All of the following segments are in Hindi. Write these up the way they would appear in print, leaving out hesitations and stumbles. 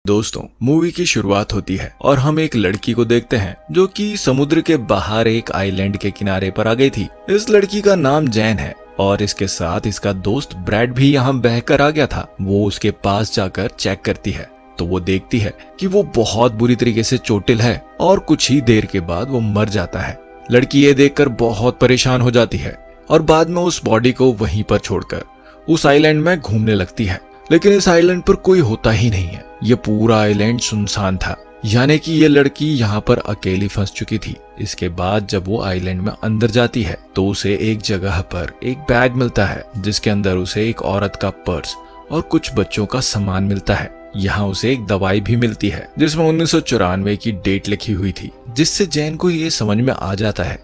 दोस्तों, मूवी की शुरुआत होती है और हम एक लड़की को देखते हैं जो कि समुद्र के बाहर एक आइलैंड के किनारे पर आ गई थी। इस लड़की का नाम जैन है और इसके साथ इसका दोस्त ब्रैड भी यहाँ बहकर आ गया था। वो उसके पास जाकर चेक करती है तो वो देखती है कि वो बहुत बुरी तरीके से चोटिल है और कुछ ही देर के बाद वो मर जाता है। लड़की ये देखकर बहुत परेशान हो जाती है और बाद में उस बॉडी को वहीं पर छोड़कर उस आइलैंड में घूमने लगती है। लेकिन इस आइलैंड पर कोई होता ही नहीं है। ये पूरा आइलैंड सुनसान था, यानी कि ये लड़की यहाँ पर अकेली फंस चुकी थी। इसके बाद जब वो आइलैंड में अंदर जाती है तो उसे एक जगह पर एक बैग मिलता है जिसके अंदर उसे एक औरत का पर्स और कुछ बच्चों का सामान मिलता है। यहाँ उसे एक दवाई भी मिलती है जिसमें 1994 की डेट लिखी हुई थी, जिससे जैन को ये समझ में आ जाता है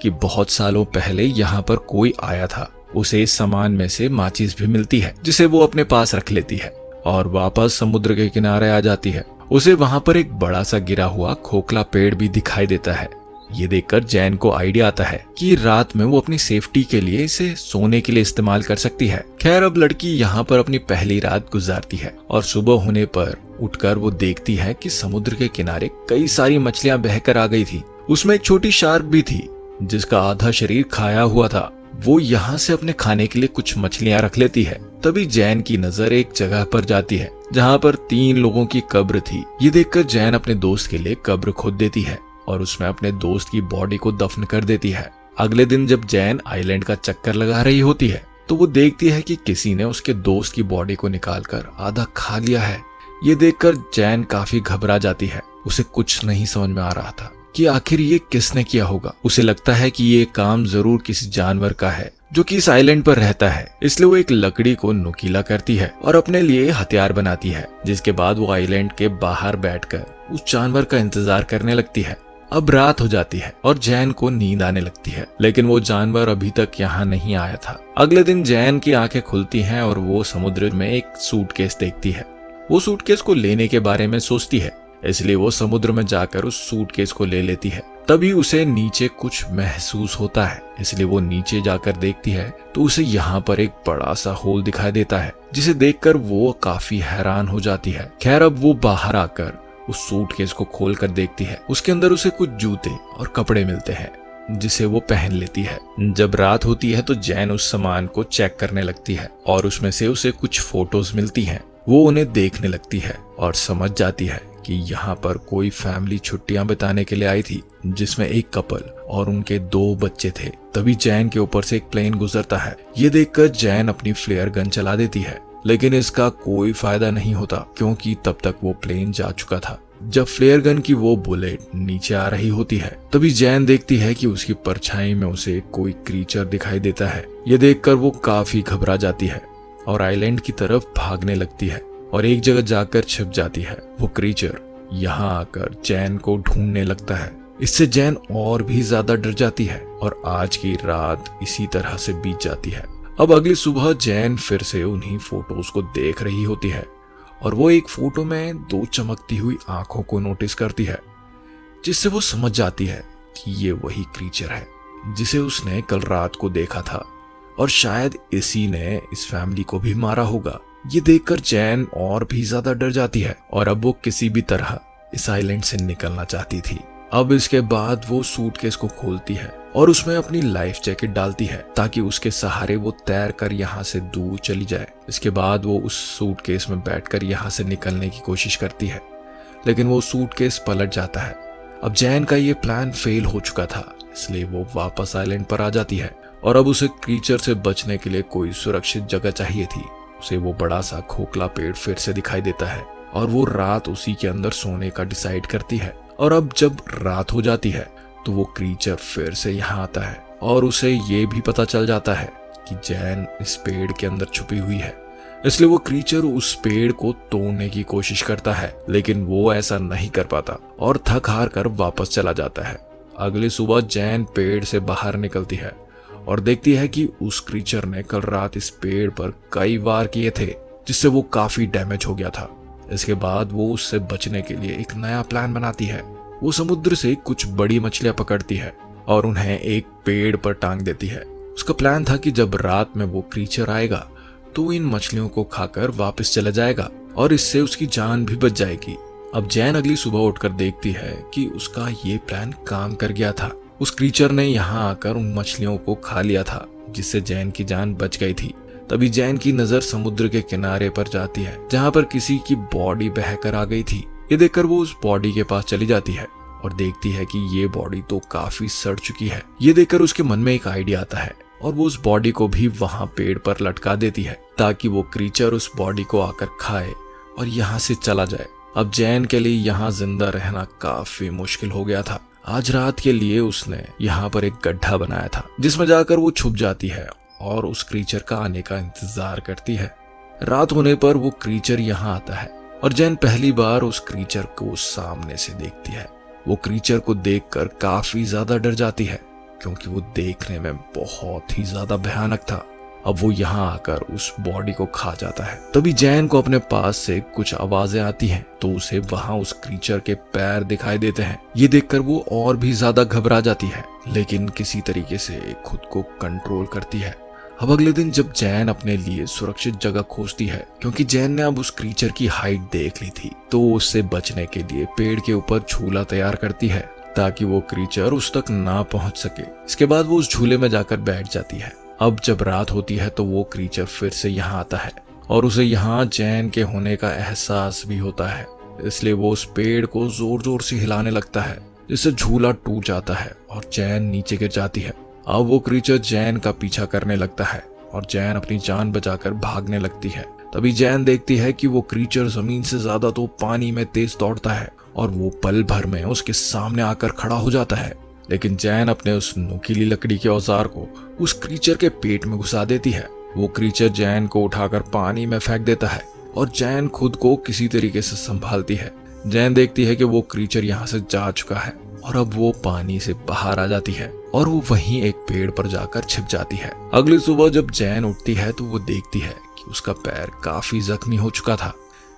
कि बहुत सालों पहले यहाँ पर कोई आया था। उसे इस सामान में से माचिस भी मिलती है जिसे वो अपने पास रख लेती है और वापस समुद्र के किनारे आ जाती है। उसे वहां पर एक बड़ा सा गिरा हुआ खोखला पेड़ भी दिखाई देता है। ये देखकर जैन को आइडिया आता है कि रात में वो अपनी सेफ्टी के लिए इसे सोने के लिए इस्तेमाल कर सकती है। खैर, अब लड़की यहाँ पर अपनी पहली रात गुजारती है और सुबह होने पर उठकर वो देखती है कि समुद्र के किनारे कई सारी मछलियां बहकर आ गई थी। उसमें एक छोटी शार्क भी थी जिसका आधा शरीर खाया हुआ था। वो यहाँ से अपने खाने के लिए कुछ मछलियां रख लेती है। तभी जैन की नजर एक जगह पर जाती है जहाँ पर 3 लोगों की कब्र थी। ये देखकर जैन अपने दोस्त के लिए कब्र खोद देती है और उसमें अपने दोस्त की बॉडी को दफन कर देती है। अगले दिन जब जैन आइलैंड का चक्कर लगा रही होती है तो वो देखती है कि किसी ने उसके दोस्त की बॉडी को निकालकर आधा खा लिया है। ये देखकर जैन काफी घबरा जाती है। उसे कुछ नहीं समझ में आ रहा था कि आखिर ये किसने किया होगा। उसे लगता है कि ये काम जरूर किसी जानवर का है जो कि इस आइलैंड पर रहता है। इसलिए वो एक लकड़ी को नुकीला करती है और अपने लिए हथियार बनाती है। जिसके बाद वो आइलैंड के बाहर बैठकर उस जानवर का इंतजार करने लगती है। अब रात हो जाती है और जैन को नींद आने लगती है, लेकिन वो जानवर अभी तक यहाँ नहीं आया था। अगले दिन जैन की आंखें खुलती हैं और वो समुद्र में एक सूटकेस देखती है। वो सूटकेस को लेने के बारे में सोचती है, इसलिए वो समुद्र में जाकर उस सूटकेस को ले लेती है। तभी उसे नीचे कुछ महसूस होता है, इसलिए वो नीचे जाकर देखती है तो उसे यहाँ पर एक बड़ा सा होल दिखाई देता है, जिसे देखकर वो काफी हैरान हो जाती है। खैर, अब वो बाहर आकर उस सूटकेस को खोल कर देखती है। उसके अंदर उसे कुछ जूते और कपड़े मिलते हैं जिसे वो पहन लेती है। जब रात होती है तो जैन उस सामान को चेक करने लगती है और उसमें से उसे कुछ फोटोज मिलती हैं। वो उन्हें देखने लगती है और समझ जाती है कि यहाँ पर कोई फैमिली छुट्टियां बिताने के लिए आई थी, जिसमें एक कपल और उनके 2 बच्चे थे। तभी जैन के ऊपर से एक प्लेन गुजरता है। ये देखकर जैन अपनी फ्लेयर गन चला देती है, लेकिन इसका कोई फायदा नहीं होता क्योंकि तब तक वो प्लेन जा चुका था। जब फ्लेयर गन की वो बुलेट नीचे आ रही होती है तभी जैन देखती है कि उसकी परछाई में उसे कोई क्रीचर दिखाई देता है। ये देखकर वो काफी घबरा जाती है और आइलैंड की तरफ भागने लगती है और एक जगह जाकर छिप जाती है। वो क्रीचर यहाँ आकर जैन को ढूंढने लगता है। इससे जैन और भी ज्यादा डर जाती है और आज की रात इसी तरह से बीत जाती है। अब अगली सुबह जैन फिर से उन्हीं फोटोज को देख रही होती है और वो एक फोटो में 2 चमकती हुई आंखों को नोटिस करती है, जिससे वो समझ जाती है कि ये वही क्रीचर है जिसे उसने कल रात को देखा था और शायद इसी ने इस फैमिली को भी मारा होगा। ये देखकर जैन और भी ज्यादा डर जाती है और अब वो किसी भी तरह इस आइलैंड से निकलना चाहती थी। अब इसके बाद वो सूटकेस को खोलती है और उसमें अपनी लाइफ जैकेट डालती है ताकि उसके सहारे वो तैर कर यहाँ से दूर चली जाए। इसके बाद वो उस सूटकेस में बैठकर यहाँ से निकलने की कोशिश करती है, लेकिन वो सूटकेस पलट जाता है। अब जैन का ये प्लान फेल हो चुका था, इसलिए वो वापस आइलैंड पर आ जाती है और अब उसे क्रीचर से बचने के लिए कोई सुरक्षित जगह चाहिए थी। उसे वो बड़ा सा खोखला पेड़ फिर से दिखाई देता है और वो रात उसी के अंदर सोने का डिसाइड करती है। और अब जब रात हो जाती है तो वो क्रीचर फिर से यहाँ आता है और उसे ये भी पता चल जाता है कि जैन इस पेड़ के अंदर छुपी हुई है। इसलिए वो क्रीचर उस पेड़ को तोड़ने की कोशिश करता है, लेकिन वो ऐसा नहीं कर पाता और थक हार कर वापस चला जाता है। अगली सुबह जैन पेड़ से बाहर निकलती है और देखती है कि उस क्रीचर ने कल रात इस पेड़ पर कई वार किए थे, जिससे वो काफी डैमेज हो गया था। इसके बाद वो उससे बचने के लिए एक नया प्लान बनाती है। वो समुद्र से कुछ बड़ी मछलियां पकड़ती है और उन्हें एक पेड़ पर टांग देती है। उसका प्लान था कि जब रात में वो क्रीचर आएगा तो इन मछलियों को खाकर वापस चला जाएगा और इससे उसकी जान भी बच जाएगी। अब जैन अगली सुबह उठकर देखती है कि उसका ये प्लान काम कर गया था। उस क्रीचर ने यहाँ आकर उन मछलियों को खा लिया था, जिससे जैन की जान बच गई थी। तभी जैन की नजर समुद्र के किनारे पर जाती है, जहाँ पर किसी की बॉडी बहकर आ गई थी। ये देखकर वो उस बॉडी के पास चली जाती है और देखती है कि ये बॉडी तो काफी सड़ चुकी है। ये देखकर उसके मन में एक आइडिया आता है और वो उस बॉडी को भी वहां पेड़ पर लटका देती है, ताकि वो क्रीचर उस बॉडी को आकर खाए और यहाँ से चला जाए। अब जैन के लिए यहाँ जिंदा रहना काफी मुश्किल हो गया था। आज रात के लिए उसने यहाँ पर एक गड्ढा बनाया था, जिसमें जाकर वो छुप जाती है और उस क्रीचर का आने का इंतजार करती है। रात होने पर वो क्रीचर यहाँ आता है और जैन पहली बार उस क्रीचर को सामने से देखती है। वो क्रीचर को देखकर काफी ज्यादा डर जाती है, क्योंकि वो देखने में बहुत ही ज्यादा भयानक था। अब वो यहाँ आकर उस बॉडी को खा जाता है। तभी जैन को अपने पास से कुछ आवाजें आती हैं, तो उसे वहां उस क्रीचर के पैर दिखाई देते हैं। ये देखकर वो और भी ज्यादा घबरा जाती है, लेकिन किसी तरीके से खुद को कंट्रोल करती है। अब अगले दिन जब जैन अपने लिए सुरक्षित जगह खोजती है, क्योंकि जैन ने अब उस क्रीचर की हाइट देख ली थी, तो उससे बचने के लिए पेड़ के ऊपर झूला तैयार करती है, ताकि वो क्रीचर उस तक ना पहुंच सके। इसके बाद वो उस झूले में जाकर बैठ जाती है। अब जब रात होती है तो वो क्रीचर फिर से यहाँ आता है और उसे यहाँ जैन के होने का एहसास भी होता है। इसलिए वो उस पेड़ को जोर जोर से हिलाने लगता है, जिससे झूला टूट जाता है और जैन नीचे गिर जाती है। अब वो क्रीचर जैन का पीछा करने लगता है और जैन अपनी जान बचाकर भागने लगती है। तभी जैन देखती है कि वो क्रीचर जमीन से ज्यादा तो पानी में तेज दौड़ता है और वो पल भर में उसके सामने आकर खड़ा हो जाता है। लेकिन जैन अपने उस नुकीली लकड़ी के औजार को उस क्रीचर के पेट में घुसा देती है। वो क्रीचर जैन को उठाकर पानी में फेंक देता है और जैन खुद को किसी तरीके से संभालती है। जैन देखती है कि वो क्रीचर यहाँ से जा चुका है और अब वो पानी से बाहर आ जाती है और वो वहीं एक पेड़ पर जाकर छिप जाती है। अगली सुबह जब जैन उठती है तो वो देखती है कि उसका पैर काफी जख्मी हो चुका था,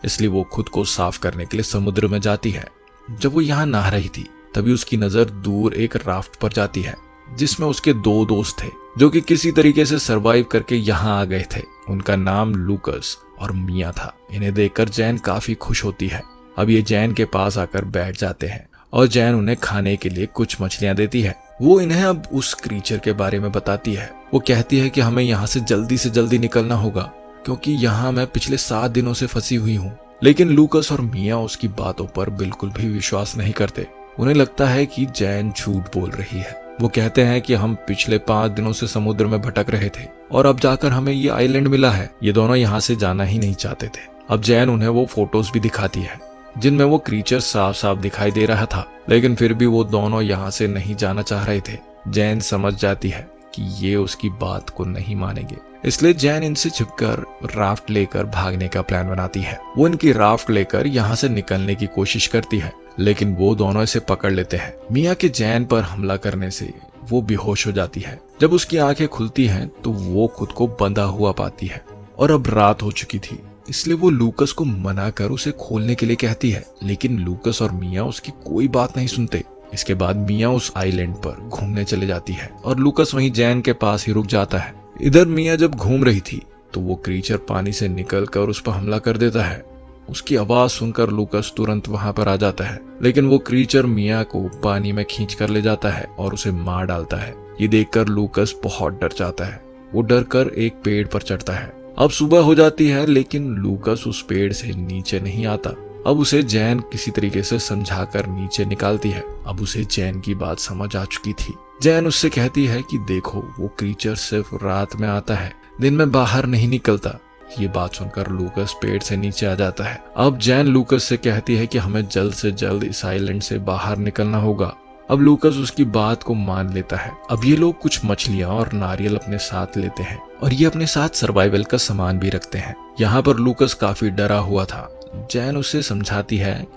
इसलिए वो खुद को साफ करने के लिए समुद्र में जाती है। जब वो यहाँ नहा रही थी तभी उसकी नजर दूर एक राफ्ट पर जाती है, जिसमें उसके दो दोस्त थे, जो कि किसी तरीके से सरवाइव करके यहाँ आ गए थे। उनका नाम लूकस और मिया था। इन्हें देखकर जैन काफी खुश होती है। अब ये जैन के पास आकर बैठ जाते हैं और जैन उन्हें खाने के लिए कुछ मछलियां देती है। वो इन्हें अब उस क्रीचर के बारे में बताती है। वो कहती है कि हमें यहाँ से जल्दी निकलना होगा, क्योंकि यहाँ मैं पिछले 7 दिनों से फंसी हुई हूँ। लेकिन लूकस और मिया उसकी बातों पर बिल्कुल भी विश्वास नहीं करते। उन्हें लगता है कि जैन झूठ बोल रही है। वो कहते हैं कि हम पिछले 5 दिनों से समुद्र में भटक रहे थे और अब जाकर हमें ये आइलैंड मिला है। ये दोनों यहाँ से जाना ही नहीं चाहते थे। अब जैन उन्हें वो फोटोज भी दिखाती है, जिनमें वो क्रीचर साफ साफ दिखाई दे रहा था, लेकिन फिर भी वो दोनों यहाँ से नहीं जाना चाह रहे थे। जैन समझ जाती है कि ये उसकी बात को नहीं मानेंगे, इसलिए जैन इनसे छिपकर राफ्ट लेकर भागने का प्लान बनाती है। वो इनकी राफ्ट लेकर यहाँ से निकलने की कोशिश करती है, लेकिन वो दोनों इसे पकड़ लेते हैं। मिया के जैन पर हमला करने से वो बेहोश हो जाती है। जब उसकी आंखें खुलती हैं तो वो खुद को बंधा हुआ पाती है और अब रात हो चुकी थी, इसलिए वो लूकस को मना कर उसे खोलने के लिए कहती है, लेकिन लूकस और मिया उसकी कोई बात नहीं सुनते। इसके बाद मिया उस आइलैंड पर घूमने चले जाती है और लूकस वहीं जैन के पास ही रुक जाता है। इधर मिया जब घूम रही थी तो वो क्रीचर पानी से निकलकर उस पर हमला कर देता है। उसकी आवाज सुनकर लूकस तुरंत वहां पर आ जाता है, लेकिन वो क्रीचर मिया को पानी में खींच कर ले जाता है और उसे मार डालता है। ये देखकर लूकस बहुत डर जाता है। वो डर कर एक पेड़ पर चढ़ता है। अब सुबह हो जाती है, लेकिन लूकस उस पेड़ से नीचे नहीं आता। अब उसे जैन किसी तरीके से समझाकर नीचे निकालती है। अब उसे जैन की बात समझ आ चुकी थी। जैन उससे कहती है कि देखो, वो क्रीचर सिर्फ रात में आता है, दिन में बाहर नहीं निकलता। ये बात सुनकर लूकस पेड़ से नीचे आ जाता है। अब जैन लूकस से कहती है कि हमें जल्द से जल्द इस आइलैंड से बाहर निकलना होगा। अब लूकस उसकी बात को मान लेता है। अब ये लोग कुछ मछलियां और नारियल अपने साथ लेते हैं और ये अपने साथ सर्वाइवल का सामान भी रखते हैं। यहाँ पर लूकस काफी डरा हुआ था। जैन उसे समझाती है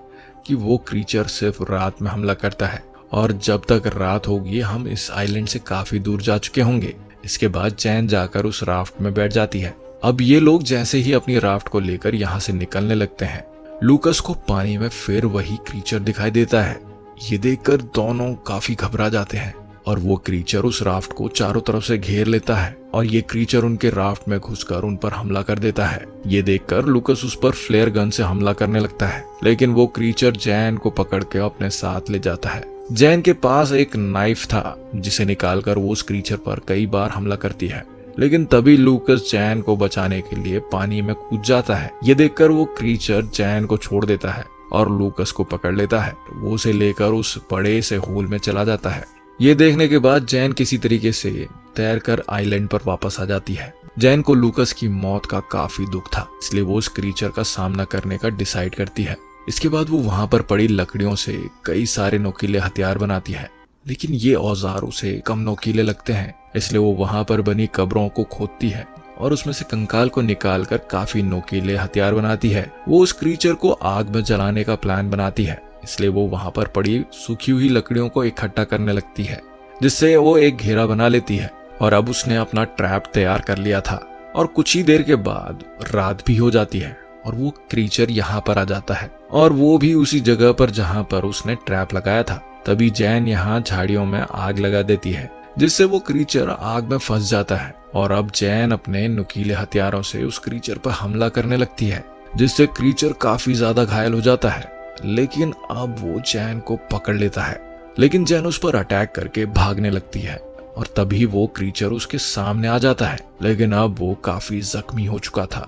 कि वो क्रीचर सिर्फ रात में हमला करता है और जब तक रात होगी हम इस आइलैंड से काफी दूर जा चुके होंगे। इसके बाद जैन जाकर उस राफ्ट में बैठ जाती है। अब ये लोग जैसे ही अपनी राफ्ट को लेकर यहाँ से निकलने लगते हैं, लूकस को पानी में फिर वही क्रीचर दिखाई देता है। ये देखकर दोनों काफी घबरा जाते हैं और वो क्रीचर उस राफ्ट को चारों तरफ से घेर लेता है और ये क्रीचर उनके राफ्ट में घुसकर उन पर हमला कर देता है। ये देखकर लूकस उस पर फ्लेयर गन से हमला करने लगता है, लेकिन वो क्रीचर जैन को पकड़ के अपने साथ ले जाता है। जैन के पास एक नाइफ था जिसे निकालकर वो उस क्रीचर पर कई बार हमला करती है, लेकिन तभी लूकस जैन को बचाने के लिए पानी में कूद जाता है। ये देखकर वो क्रीचर जैन को छोड़ देता है और लूकस को पकड़ लेता है। वो उसे लेकर उस बड़े से होल में चला जाता है। ये देखने के बाद जैन किसी तरीके से तैरकर आइलैंड पर वापस आ जाती है। जैन को लूकस की मौत का काफी दुख था, इसलिए वो उस क्रीचर का सामना करने का डिसाइड करती है। इसके बाद वो वहां पर पड़ी लकड़ियों से कई सारे नुकीले हथियार बनाती है, लेकिन ये औजार उसे कम नुकीले लगते हैं, इसलिए वो वहां पर बनी कब्रों को खोदती है और उसमें से कंकाल को निकालकर काफी नुकीले हथियार बनाती है। वो उस क्रीचर को आग में जलाने का प्लान बनाती है, इसलिए वो वहां पर पड़ी सूखी हुई लकड़ियों को इकट्ठा करने लगती है, जिससे वो एक घेरा बना लेती है। और अब उसने अपना ट्रैप तैयार कर लिया था और कुछ ही देर के बाद रात भी हो जाती है और वो क्रीचर यहाँ पर आ जाता है और वो भी उसी जगह पर जहाँ पर उसने ट्रैप लगाया था। तभी जैन यहाँ झाड़ियों में आग लगा देती है, जिससे वो क्रीचर आग में फंस जाता है और अब जैन अपने नुकीले हथियारों से उस क्रीचर पर हमला करने लगती है, जिससे क्रीचर काफी ज्यादा घायल हो जाता है। लेकिन अब वो जैन को पकड़ लेता है, लेकिन जैन उस पर अटैक करके भागने लगती है और तभी वो क्रीचर उसके सामने आ जाता है, लेकिन अब वो काफी जख्मी हो चुका था,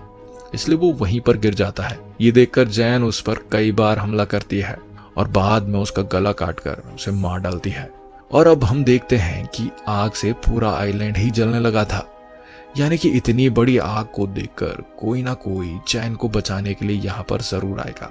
इसलिए वो वहीं पर गिर जाता है। ये देखकर जैन उस पर कई बार हमला करती है और बाद में उसका गला काटकर उसे मार डालती है। और अब हम देखते हैं कि आग से पूरा आइलैंड ही जलने लगा था, यानी कि इतनी बड़ी आग को देखकर कोई ना कोई जैन को बचाने के लिए यहाँ पर जरूर आएगा।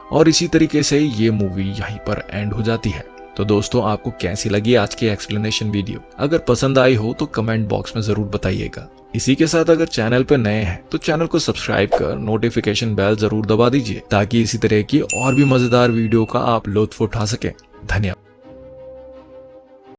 और इसी तरीके से ये मूवी यहीं पर एंड हो जाती है। तो दोस्तों, आपको कैसी लगी आज की एक्सप्लेनेशन वीडियो? अगर पसंद आई हो तो कमेंट बॉक्स में जरूर बताइएगा। इसी के साथ अगर चैनल पर नए हैं तो चैनल को सब्सक्राइब कर नोटिफिकेशन बेल जरूर दबा दीजिए, ताकि इसी तरह की और भी मजेदार वीडियो का आप लुत्फ उठा सकें। धन्यवाद।